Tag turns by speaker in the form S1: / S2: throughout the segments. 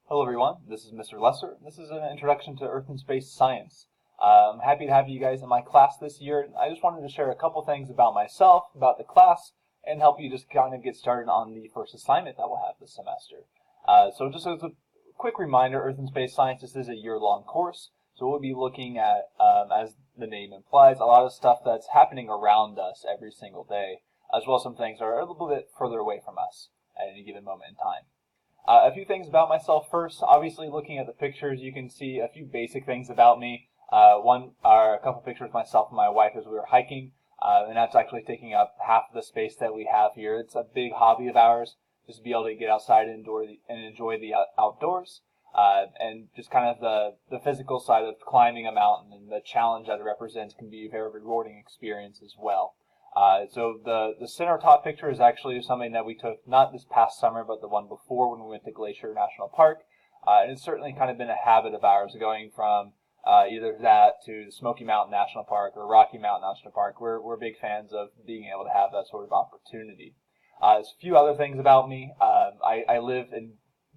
S1: Hello everyone, this is Mr. Lesser. This is an introduction to Earth and Space Science. I'm happy to have you guys in my class this year. I just wanted to share a couple things about myself, about the class, and help you just kind of get started on the first assignment that we'll have this semester. So just as a quick reminder, Earth and Space Science, this is a year-long course, so we'll be looking at, as the name implies, a lot of stuff that's happening around us every single day, as well as some things that are a little bit further away from us at any given moment in time. A few things about myself first. Obviously, looking at the pictures, you can see a few basic things about me. One are a couple pictures of myself and my wife as we were hiking, and that's actually taking up half of the space that we have here. It's a big hobby of ours, just to be able to get outside and enjoy the outdoors, and just kind of the physical side of climbing a mountain and the challenge that it represents can be a very rewarding experience as well. So the center top picture is actually something that we took not this past summer, but the one before when we went to Glacier National Park. And it's certainly kind of been a habit of ours going from either that to the Smoky Mountain National Park or Rocky Mountain National Park. We're big fans of being able to have that sort of opportunity. There's a few other things about me. I live and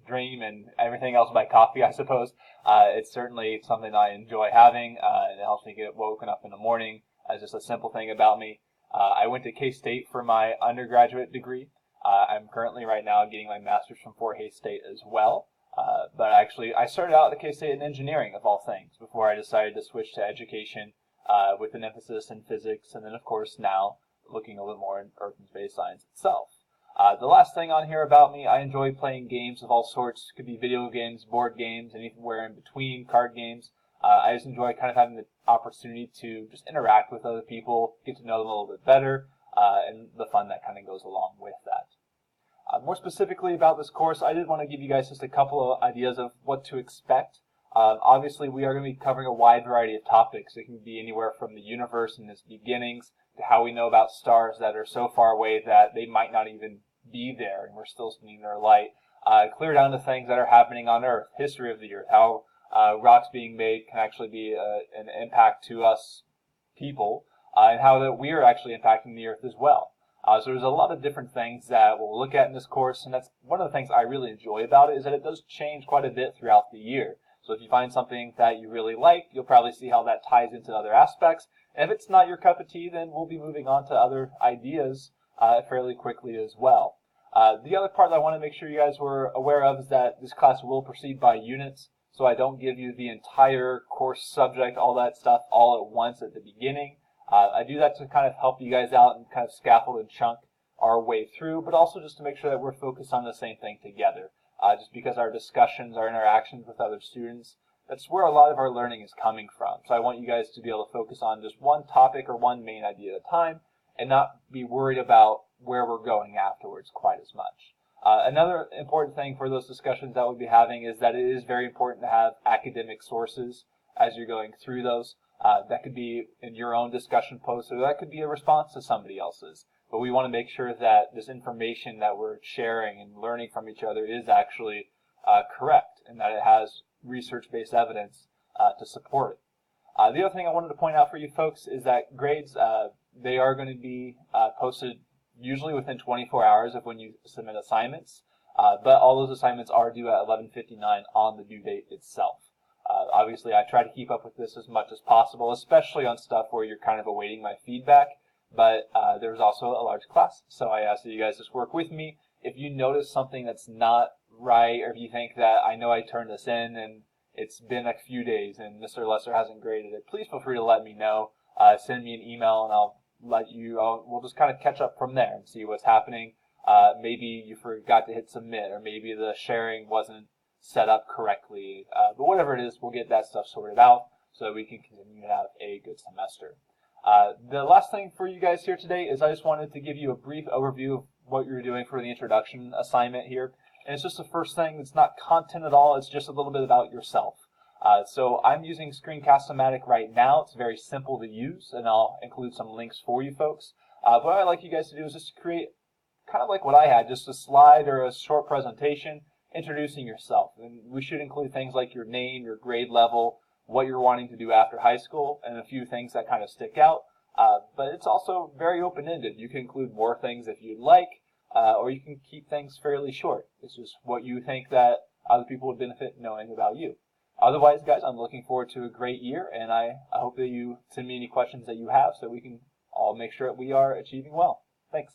S1: dream and everything else by coffee, I suppose. It's certainly something I enjoy having, and it helps me get woken up in the morning as just a simple thing about me. I went to K-State for my undergraduate degree. I'm currently right now getting my master's from Fort Hays State as well. But actually, I started out at K-State in engineering, of all things, before I decided to switch to education with an emphasis in physics, and then, of course, now looking a little more in Earth and Space Science itself. The last thing on here about me, I enjoy playing games of all sorts. It could be video games, board games, anywhere in between, card games. I just enjoy kind of having the opportunity to just interact with other people, get to know them a little bit better, and the fun that kind of goes along with that. More specifically about this course, I did want to give you guys just a couple of ideas of what to expect. Obviously, we are going to be covering a wide variety of topics. It can be anywhere from the universe and its beginnings to how we know about stars that are so far away that they might not even be there and we're still seeing their light, clear down to things that are happening on Earth, history of the Earth, how rocks being made can actually be an impact to us people, and how that we are actually impacting the Earth as well. So there's a lot of different things that we'll look at in this course, and that's one of the things I really enjoy about it, is that it does change quite a bit throughout the year. So if you find something that you really like, you'll probably see how that ties into other aspects. And if it's not your cup of tea, then we'll be moving on to other ideas fairly quickly as well. The other part that I want to make sure you guys were aware of is that this class will proceed by units. So I don't give you the entire course subject, all that stuff, all at once at the beginning. I do that to kind of help you guys out and kind of scaffold and chunk our way through, but also just to make sure that we're focused on the same thing together. Just because our discussions, our interactions with other students, that's where a lot of our learning is coming from. So I want you guys to be able to focus on just one topic or one main idea at a time and not be worried about where we're going afterwards quite as much. Another important thing for those discussions that we'll be having is that it is very important to have academic sources as you're going through those. That could be in your own discussion post, or that could be a response to somebody else's. But we want to make sure that this information that we're sharing and learning from each other is actually correct, and that it has research-based evidence to support it. The other thing I wanted to point out for you folks is that grades, they are going to be posted usually within 24 hours of when you submit assignments, but all those assignments are due at 11:59 on the due date itself. Obviously, I try to keep up with this as much as possible, especially on stuff where you're kind of awaiting my feedback, but there's also a large class, so I ask that you guys just work with me. If you notice something that's not right, or if you think that I know I turned this in and it's been a few days and Mr. Lesser hasn't graded it, please feel free to let me know. Send me an email and we'll just kind of catch up from there and see what's happening. Maybe you forgot to hit submit, or maybe the sharing wasn't set up correctly. But whatever it is, we'll get that stuff sorted out so that we can continue to have a good semester. The last thing for you guys here today is I just wanted to give you a brief overview of what you're doing for the introduction assignment here. And it's just the first thing. It's not content at all. It's just a little bit about yourself. So I'm using Screencast-O-Matic right now. It's very simple to use, and I'll include some links for you folks. What I'd like you guys to do is just to create kind of like what I had, just a slide or a short presentation introducing yourself. And we should include things like your name, your grade level, what you're wanting to do after high school, and a few things that kind of stick out. But it's also very open-ended. You can include more things if you'd like, or you can keep things fairly short. It's just what you think that other people would benefit knowing about you. Otherwise, guys, I'm looking forward to a great year, and I hope that you send me any questions that you have so we can all make sure that we are achieving well. Thanks.